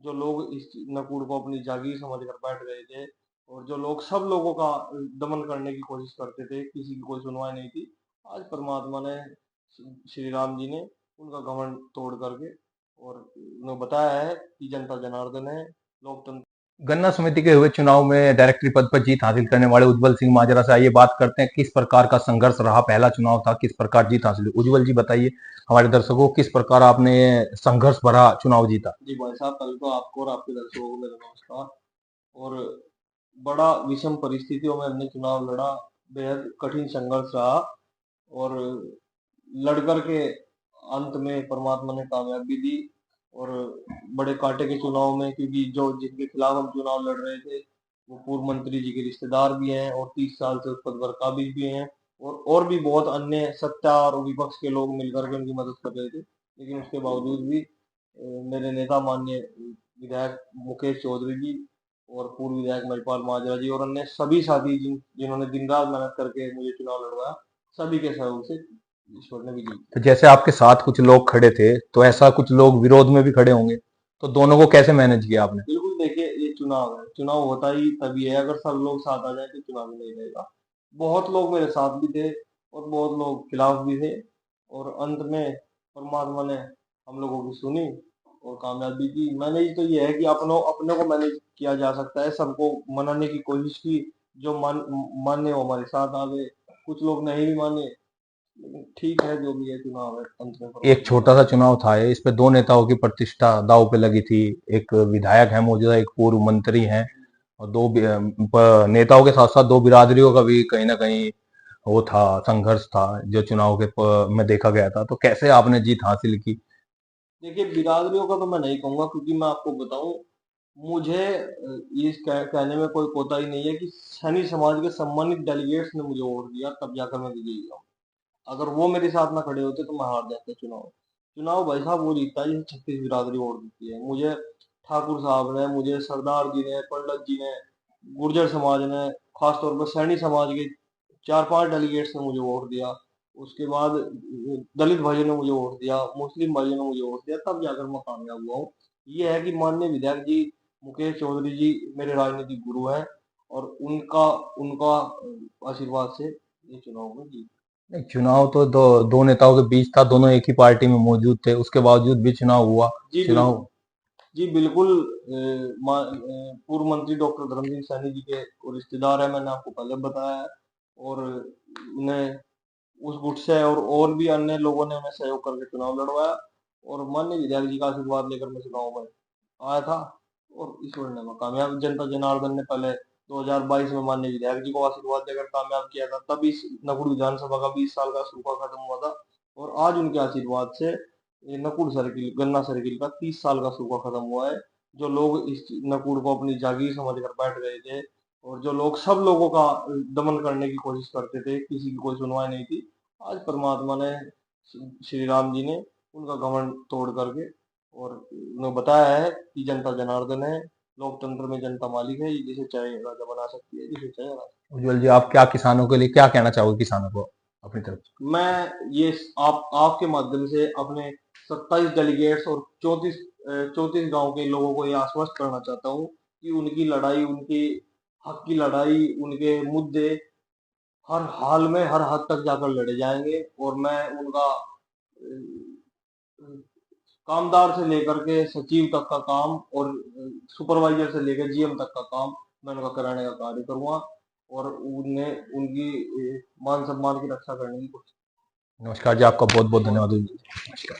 जो लोग इस नकुड़ को अपनी जागीर समझ कर बैठ गए थे और जो लोग सब लोगों का दमन करने की कोशिश करते थे, किसी की कोई सुनवाई नहीं थी। आज परमात्मा ने, श्री राम जी ने उनका घमंड तोड़ करके और उन्हें बताया है कि जनता जनार्दन है, लोकतंत्र। गन्ना समिति के हुए चुनाव में डायरेक्टरी पद पर जीत हासिल करने वाले उज्जवल सिंह माजरा से आइए बात करते हैं किस प्रकार का संघर्ष रहा। पहला चुनाव था, किस प्रकार जीत हासिल हुई। उज्जवल जी बताइए हमारे दर्शकों को किस प्रकार आपने ये संघर्ष भरा चुनाव जीता। जी भाई साहब, पहले तो आपको और आपके दर्शकों को मेरा नमस्कार। और बड़ा विषम परिस्थितियों में हमने चुनाव लड़ा, बेहद कठिन संघर्ष रहा और लड़ कर के अंत में परमात्मा ने कामयाबी दी। और बड़े कांटे के चुनाव में, क्योंकि जो जिनके खिलाफ हम चुनाव लड़ रहे थे वो पूर्व मंत्री जी के रिश्तेदार भी हैं और 30 साल से उस पद पर काबिज भी हैं और भी बहुत अन्य सत्ता और विपक्ष के लोग मिलकर के उनकी मदद कर रहे थे। लेकिन उसके बावजूद भी मेरे नेता माननीय विधायक मुकेश चौधरी जी और पूर्व विधायक महिपाल माजरा जी और अन्य सभी साथी जिन्होंने दिन रात मेहनत करके मुझे चुनाव लड़वाया, सभी के सहयोग से ईश्वर ने विजयी तो किया। जैसे आपके साथ कुछ लोग खड़े थे तो ऐसा कुछ लोग विरोध में भी खड़े होंगे, तो दोनों को कैसे मैनेज किया आपने। बिल्कुल, देखिए ये चुनाव है, चुनाव होता ही तभी है अगर सब लोग साथ आ जाए तो चुनाव ही नहीं रहेगा। बहुत लोग मेरे साथ भी थे और बहुत लोग खिलाफ भी थे और अंत में परमात्मा ने हम लोगों की सुनी और कामयाबी की। मैनेज तो ये है कि अपनों अपने को मैनेज किया जा सकता है, सबको मनाने की कोशिश की। जो माने वो हमारे साथ आ गए, कुछ लोग नहीं भी माने, लेकिन ठीक है, जो भी है चुनाव है, अंत में एक परमात्मा छोटा सा चुनाव था ये, इस पे दो नेताओं की प्रतिष्ठा दांव पे लगी थी। एक विधायक है मौजूदा, एक पूर्व मंत्री हैं, और नेताओं के साथ साथ दो बिरादरियों का भी कहीं ना कहीं वो था, संघर्ष था जो चुनाव में देखा गया था। तो कैसे आपने जीत हासिल की। देखिए, बिरादरियों का तो मैं नहीं कहूंगा, क्योंकि मैं आपको बताऊं, मुझे ये कहने में कोई कोताही नहीं है कि सैनी समाज के सम्मानित डेलीगेट्स ने मुझे वोट दिया, तब जाकर मैं विजयी हुआ। अगर वो मेरे साथ ना खड़े होते तो मैं हार जाता चुनाव। चुनाव भाई साहब वो जीतता है जिसे 36 बिरादरी वोट देती है। मुझे ठाकुर साहब ने, मुझे सरदार जी ने, पंडित जी ने, गुर्जर समाज ने, खासतौर पर सैनी समाज के 4-5 डेलीगेट्स ने मुझे वोट दिया। उसके बाद दलित भाइयों ने मुझे वोट दिया, मुस्लिम भाइयों ने मुझे वोट दिया, तब जाकर मैं कामयाब हुआ हूँ। ये है कि माननीय विधायक जी मुकेश चौधरी जी मेरे राजनीतिक गुरु हैं और उनका उनका आशीर्वाद से ये चुनाव में जीत। नहीं, चुनाव तो दो नेताओं के बीच था, दोनों एक ही पार्टी में मौजूद थे, उसके बावजूद भी चुनाव हुआ। जी चुनाव बिल्कुल। जी बिल्कुल। पूर्व मंत्री डॉक्टर धर्म सिंह सैनी जी के वो रिश्तेदार है, मैंने आपको पहले बताया है। और उन्हें उस गुट से और भी अन्य लोगों ने उन्हें सहयोग करके चुनाव लड़वाया और माननीय विधायक जी का आशीर्वाद लेकर मैं चुनाव में आया था और ईश्वर ने मैं कामयाब। जनता जनार्दन ने पहले 2022 में माननीय विधायक जी को आशीर्वाद देकर कामयाब किया था, तब इस नकुड़ विधानसभा का 20 साल का सूखा खत्म हुआ था और आज उनके आशीर्वाद से ये नकुड़ सर्किल, गन्ना सर्किल का 30 साल का सूखा खत्म हुआ है। जो लोग इस नकुड़ को अपनी जागीर समझ कर बैठ गए थे और जो लोग सब लोगों का दमन करने की कोशिश करते थे, किसी की कोई सुनवाई नहीं थी। आज परमात्मा ने, श्री राम जी ने उनका घमंड तोड़ करके और उन्हें बताया है कि जनता जनार्दन है, लोकतंत्र में जनता मालिक है, जिसे चाहे राजा बना सकती है, जिसे चाहे राजा। उज्जवल जी, आप क्या किसानों के लिए क्या कहना चाहोगे, किसानों को अपनी तरफ से। मैं ये आप आपके माध्यम से अपने 27 डेलीगेट्स और 34 गांव के लोगों को ये आश्वस्त करना चाहता हूँ कि उनकी लड़ाई, उनकी हक की लड़ाई, उनके मुद्दे हर हाल में हर हद तक जाकर लड़े जाएंगे और मैं उनका कामदार से लेकर के सचिव तक का काम और सुपरवाइजर से लेकर जीएम तक का काम मैं उनका कराने का कार्य करूंगा और उन्हें उनकी मान सम्मान की रक्षा करने की कोशिश। नमस्कार जी, आपका बहुत बहुत धन्यवाद उज्जवल जी। नमस्कार।